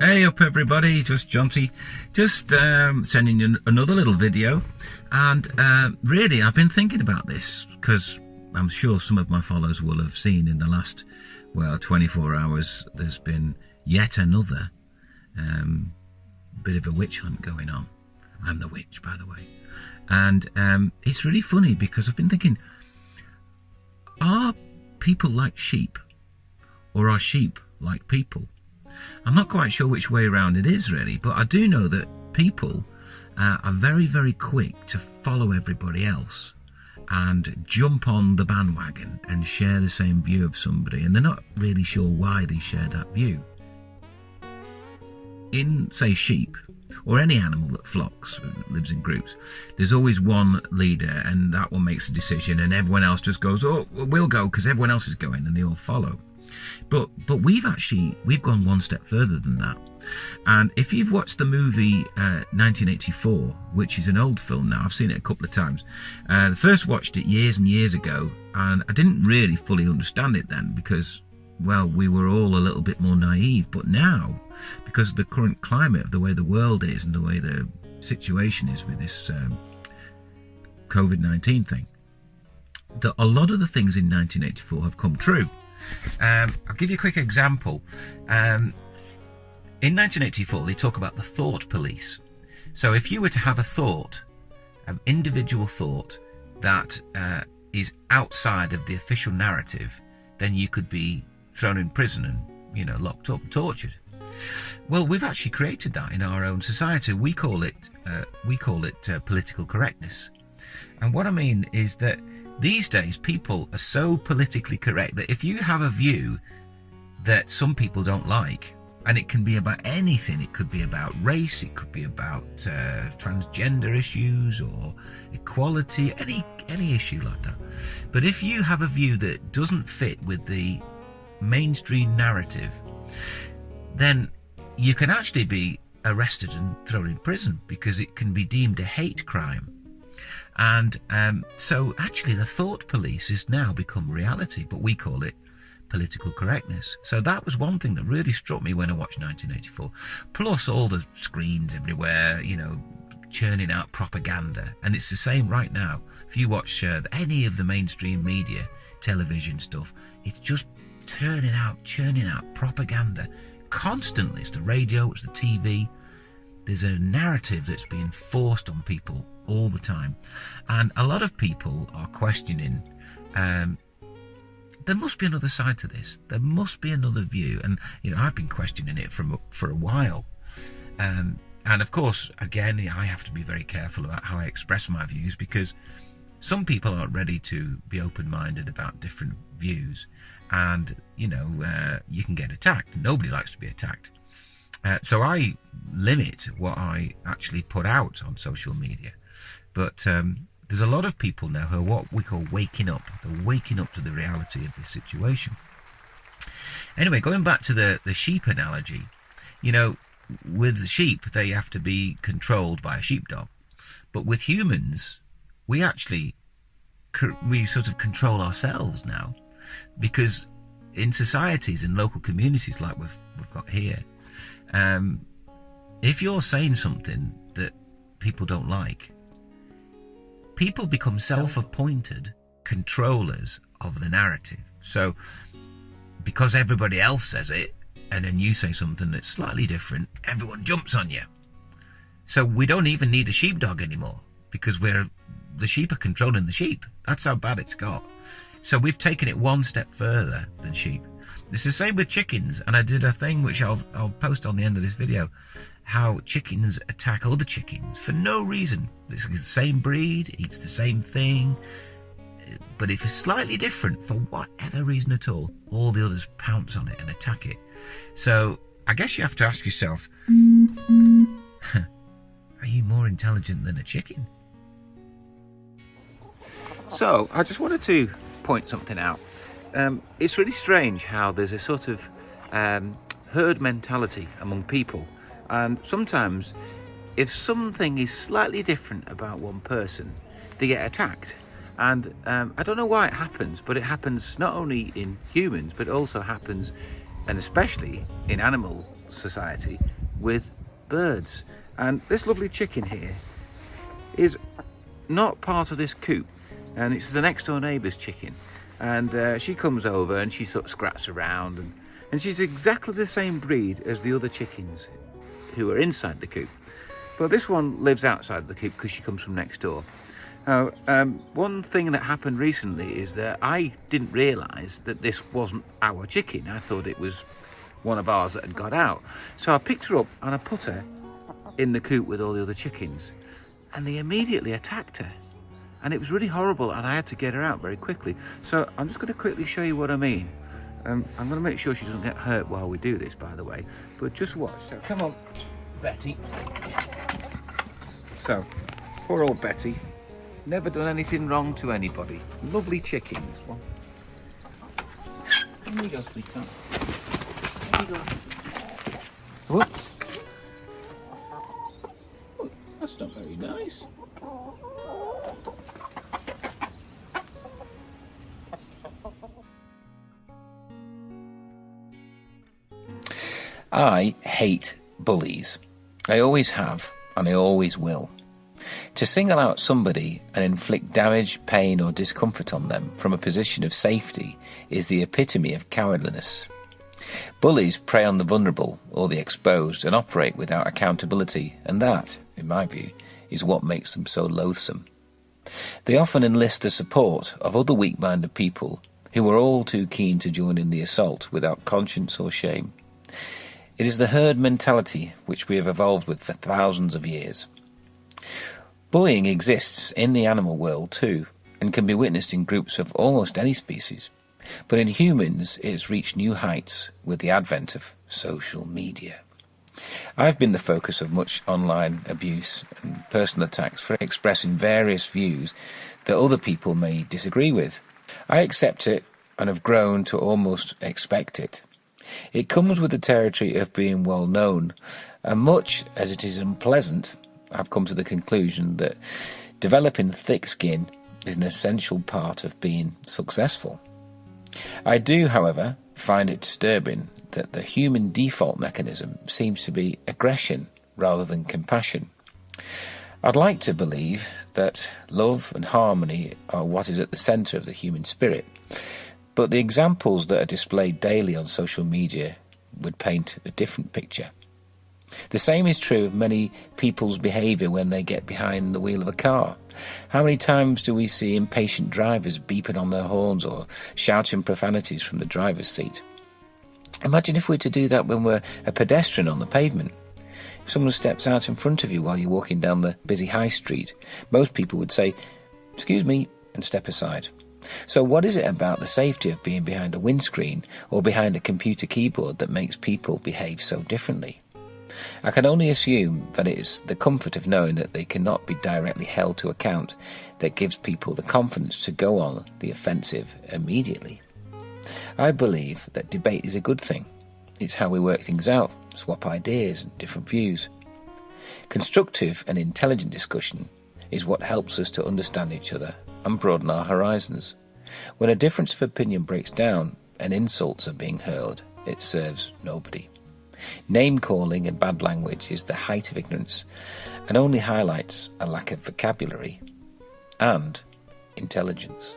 Hey up everybody, just Jonty, just sending you another little video. And really I've been thinking about this because I'm sure some of my followers will have seen in the last 24 hours there's been yet another bit of a witch hunt going on. I'm the witch, by the way. And it's really funny because I've been thinking, are people like sheep, or are sheep like people? I'm not quite sure which way around it is really, but I do know that people are very, very quick to follow everybody else and jump on the bandwagon and share the same view of somebody, and they're not really sure why they share that view. In, say, sheep, or any animal that flocks, lives in groups, there's always one leader, and that one makes a decision, and everyone else just goes, oh, we'll go because everyone else is going, and they all follow. But we've gone one step further than that. And if you've watched the movie 1984, which is an old film now, I've seen it a couple of times. I first watched it years and years ago, and I didn't really fully understand it then because, well, we were all a little bit more naive. But now, because of the current climate of the way the world is and the way the situation is with this COVID-19 thing, that a lot of the things in 1984 have come true. I'll give you a quick example. In 1984, they talk about the thought police. So if you were to have a thought, an individual thought that is outside of the official narrative, then you could be thrown in prison and, locked up, tortured. Well, we've actually created that in our own society. We call it political correctness. And what I mean is that these days, people are so politically correct that if you have a view that some people don't like, and it can be about anything, it could be about race, it could be about transgender issues or equality, any issue like that. But if you have a view that doesn't fit with the mainstream narrative, then you can actually be arrested and thrown in prison because it can be deemed a hate crime. And so actually the thought police has now become reality, but we call it political correctness. So that was one thing that really struck me when I watched 1984. Plus all the screens everywhere, churning out propaganda. And it's the same right now. If you watch any of the mainstream media, television stuff, it's just churning out propaganda constantly. It's the radio, it's the TV. There's a narrative that's being forced on people all the time. And a lot of people are questioning, there must be another side to this. There must be another view. And, I've been questioning it for a while. And of course, again, I have to be very careful about how I express my views because some people aren't ready to be open-minded about different views. And, you can get attacked. Nobody likes to be attacked. So I limit what I actually put out on social media. But there's a lot of people now who are what we call waking up. They're waking up to the reality of this situation. Anyway, going back to the sheep analogy, with sheep, they have to be controlled by a sheepdog. But with humans, we sort of control ourselves now. Because in societies and local communities like we've got here, if you're saying something that people don't like, people become self-appointed controllers of the narrative. So because everybody else says it, and then you say something that's slightly different, everyone jumps on you. So we don't even need a sheepdog anymore because the sheep are controlling the sheep. That's how bad it's got. So we've taken it one step further than sheep. It's the same with chickens, and I did a thing which I'll post on the end of this video, how chickens attack other chickens for no reason. It's the same breed, eats the same thing, but if it's slightly different for whatever reason at all the others pounce on it and attack it. So I guess you have to ask yourself, are you more intelligent than a chicken? So I just wanted to point something out. It's really strange how there's a sort of herd mentality among people, and sometimes if something is slightly different about one person, they get attacked. And I don't know why it happens, but it happens not only in humans, but it also happens, and especially in animal society with birds. And this lovely chicken here is not part of this coop, and it's the next door neighbour's chicken. And she comes over and she sort of scraps around, and she's exactly the same breed as the other chickens who are inside the coop. But this one lives outside the coop because she comes from next door. Now, one thing that happened recently is that I didn't realise that this wasn't our chicken. I thought it was one of ours that had got out. So I picked her up and I put her in the coop with all the other chickens, and they immediately attacked her. And it was really horrible, and I had to get her out very quickly. So I'm just going to quickly show you what I mean. I'm going to make sure she doesn't get hurt while we do this, by the way. But just watch. So come on, Betty. So, poor old Betty. Never done anything wrong to anybody. Lovely chickens. Well, here you go, sweetheart. Here you go. Whoops. Oh, that's not very nice. I hate bullies. I always have, and I always will. To single out somebody and inflict damage, pain or discomfort on them from a position of safety is the epitome of cowardliness. Bullies prey on the vulnerable or the exposed and operate without accountability, and that, in my view, is what makes them so loathsome. They often enlist the support of other weak-minded people who are all too keen to join in the assault without conscience or shame. It is the herd mentality which we have evolved with for thousands of years. Bullying exists in the animal world too, and can be witnessed in groups of almost any species. But in humans, it has reached new heights with the advent of social media. I've been the focus of much online abuse and personal attacks for expressing various views that other people may disagree with. I accept it and have grown to almost expect it. It comes with the territory of being well known, and much as it is unpleasant, I've come to the conclusion that developing thick skin is an essential part of being successful. I do, however, find it disturbing that the human default mechanism seems to be aggression rather than compassion. I'd like to believe that love and harmony are what is at the centre of the human spirit, but the examples that are displayed daily on social media would paint a different picture. The same is true of many people's behaviour when they get behind the wheel of a car. How many times do we see impatient drivers beeping on their horns or shouting profanities from the driver's seat? Imagine if we were to do that when we're a pedestrian on the pavement. If someone steps out in front of you while you're walking down the busy high street, most people would say, "Excuse me," and step aside. So what is it about the safety of being behind a windscreen or behind a computer keyboard that makes people behave so differently? I can only assume that it is the comfort of knowing that they cannot be directly held to account that gives people the confidence to go on the offensive immediately. I believe that debate is a good thing. It's how we work things out, swap ideas and different views. Constructive and intelligent discussion is what helps us to understand each other and broaden our horizons. When a difference of opinion breaks down and insults are being hurled, it serves nobody. Name-calling and bad language is the height of ignorance and only highlights a lack of vocabulary and intelligence.